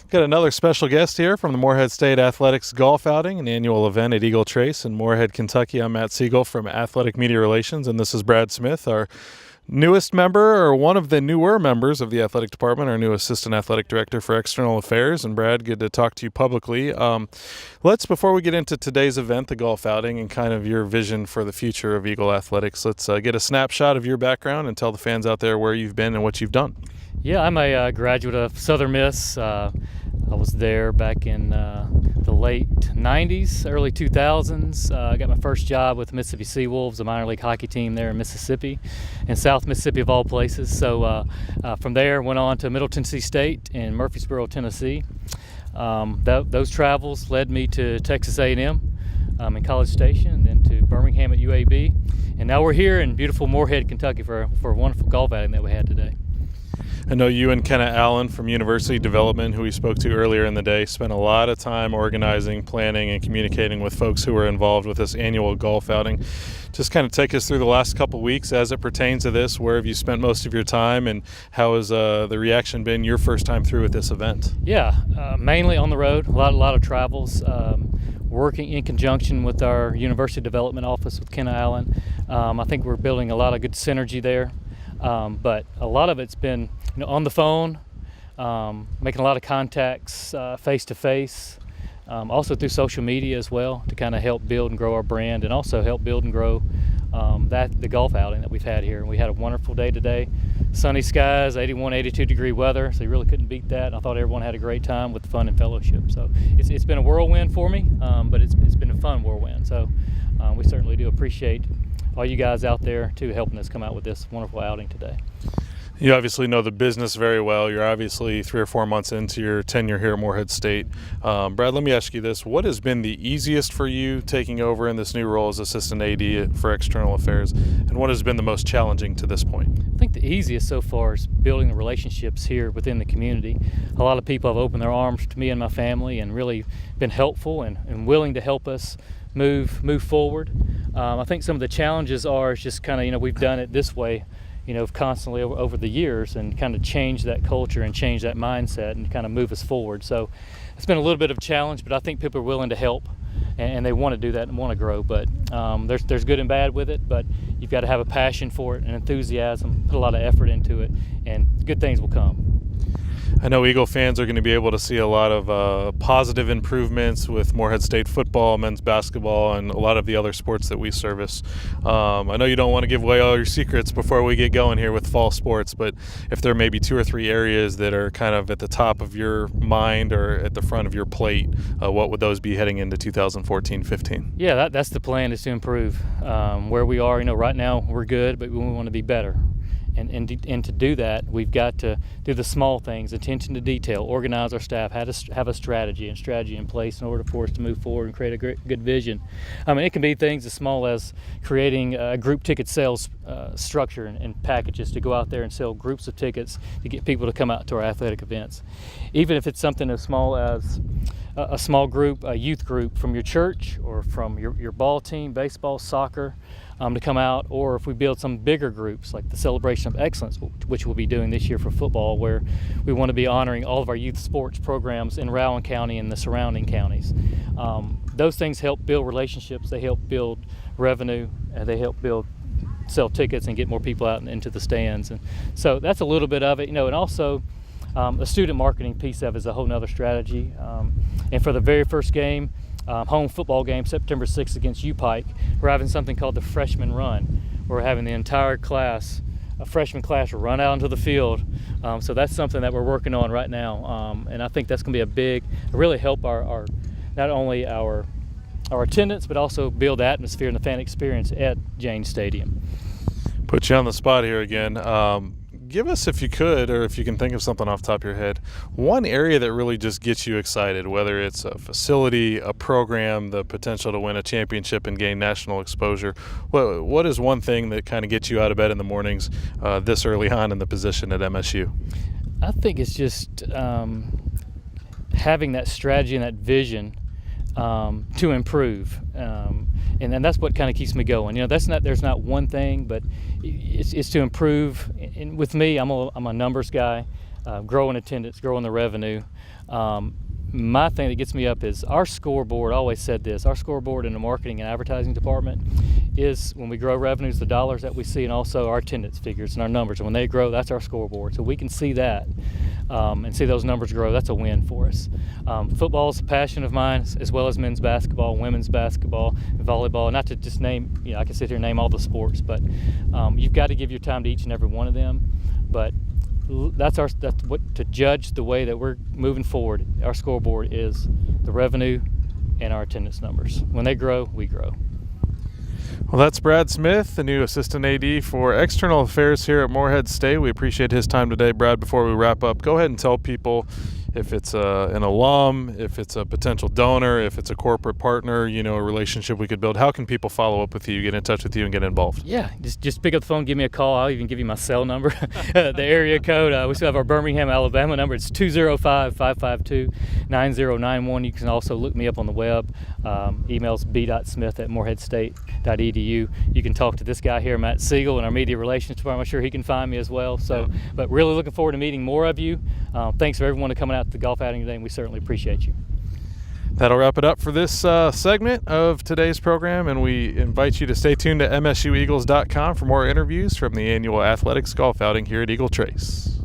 Got another special guest here from the Morehead State Athletics Golf Outing, an annual event at Eagle Trace in Morehead, Kentucky. I'm Matt Siegel from Athletic Media Relations, and this is Brad Smith, our newest member, or one of the newer members of the athletic department, our new assistant athletic director for external affairs. And Brad, good to talk to you publicly. Before we get into today's event, the golf outing, and kind of your vision for the future of Eagle Athletics, let's get a snapshot of your background and tell the fans out there where you've been and what you've done. Yeah, I'm a graduate of Southern Miss. I was there back in the late 90s, early 2000s. I got my first job with Mississippi Seawolves, a minor league hockey team there in Mississippi, in South Mississippi of all places. So from there, went on to Middle Tennessee State in Murfreesboro, Tennessee. Those travels led me to Texas A&M in College Station, and then to Birmingham at UAB. And now we're here in beautiful Morehead, Kentucky for a wonderful golf outing that we had today. I know you and Kenna Allen from University Development, who we spoke to earlier in the day, spent a lot of time organizing, planning, and communicating with folks who were involved with this annual golf outing. Just kind of take us through the last couple weeks as it pertains to this. Where have you spent most of your time, and how has the reaction been your first time through with this event? Yeah, mainly on the road, a lot of travels. Working in conjunction with our University Development office with Kenna Allen. I think we're building a lot of good synergy there. But a lot of it's been on the phone, making a lot of contacts face to face, also through social media as well, to kind of help build and grow our brand, and also help build and grow the golf outing that we've had here. And we had a wonderful day today. Sunny skies, 81, 82 degree weather, so you really couldn't beat that. And I thought everyone had a great time with fun and fellowship. So it's been a whirlwind for me, but it's been a fun whirlwind. So we certainly do appreciate all you guys out there too helping us come out with this wonderful outing today. You obviously know the business very well. You're obviously 3 or 4 months into your tenure here at Morehead State. Brad, let me ask you this. What has been the easiest for you taking over in this new role as Assistant AD for External Affairs, and what has been the most challenging to this point? I think the easiest so far is building the relationships here within the community. A lot of people have opened their arms to me and my family and really been helpful and willing to help us move forward. I think some of the challenges are just kind of, we've done it this way, constantly over the years, and kind of change that culture and change that mindset and kind of move us forward. So it's been a little bit of a challenge, but I think people are willing to help and they want to do that and want to grow. But there's good and bad with it, but you've got to have a passion for it and enthusiasm, put a lot of effort into it, and good things will come. I know Eagle fans are going to be able to see a lot of positive improvements with Morehead State football, men's basketball, and a lot of the other sports that we service. I know you don't want to give away all your secrets before we get going here with fall sports, but if there may be 2 or 3 areas that are kind of at the top of your mind or at the front of your plate, what would those be heading into 2014-15? Yeah, that's the plan, is to improve. Where we are, right now we're good, but we want to be better. And to do that, we've got to do the small things, attention to detail, organize our staff, have a strategy in place in order for us to move forward and create a good vision. It can be things as small as creating a group ticket sales structure and packages to go out there and sell groups of tickets to get people to come out to our athletic events. Even if it's something as small as a small group, a youth group from your church or from your ball team, baseball, soccer, to come out, or if we build some bigger groups like the Celebration of Excellence, which we'll be doing this year for football, where we want to be honoring all of our youth sports programs in Rowan County and the surrounding counties. Those things help build relationships, they help build revenue, and they help sell tickets and get more people out into the stands. And so that's a little bit of it, and also the student marketing piece of it is a whole nother strategy. And for the very first game, home football game, September 6th against U-Pike, we're having something called the Freshman Run. We're having the entire class, a freshman class, run out into the field. So that's something that we're working on right now. And I think that's going to be really help our not only our attendance, but also build the atmosphere and the fan experience at Jane Stadium. Put you on the spot here again. Give us, if you could, or if you can think of something off the top of your head, one area that really just gets you excited, whether it's a facility, a program, the potential to win a championship and gain national exposure. What is one thing that kind of gets you out of bed in the mornings this early on in the position at MSU? I think it's just having that strategy and that vision to improve, and that's what kind of keeps me going. There's not one thing, but it's to improve. And with me, I'm a numbers guy. growing attendance, growing the revenue. My thing that gets me up is our scoreboard. I always said this: our scoreboard in the marketing and advertising department is when we grow revenues, the dollars that we see, and also our attendance figures and our numbers. And when they grow, that's our scoreboard. So we can see that and see those numbers grow. That's a win for us. Football is a passion of mine, as well as men's basketball, women's basketball, volleyball. Not to just name, I can sit here and name all the sports, but you've got to give your time to each and every one of them. But that's what to judge the way that we're moving forward. Our scoreboard is the revenue and our attendance numbers. When they grow, we grow. Well, that's Brad Smith, the new Assistant AD for External Affairs here at Morehead State. We appreciate his time today. Brad, before we wrap up, go ahead and tell people if it's an alum, if it's a potential donor, if it's a corporate partner, a relationship we could build. How can people follow up with you, get in touch with you, and get involved? Yeah, just pick up the phone, give me a call. I'll even give you my cell number, the area code. We still have our Birmingham, Alabama number. It's 205-552-9091. You can also look me up on the web. Email's b.smith@moreheadstate.edu. You can talk to this guy here, Matt Siegel, in our media relations department. I'm sure he can find me as well. So, but really looking forward to meeting more of you. Thanks for everyone coming out to the golf outing today, and we certainly appreciate you. That'll wrap it up for this segment of today's program, and we invite you to stay tuned to MSUEagles.com for more interviews from the annual athletics golf outing here at Eagle Trace.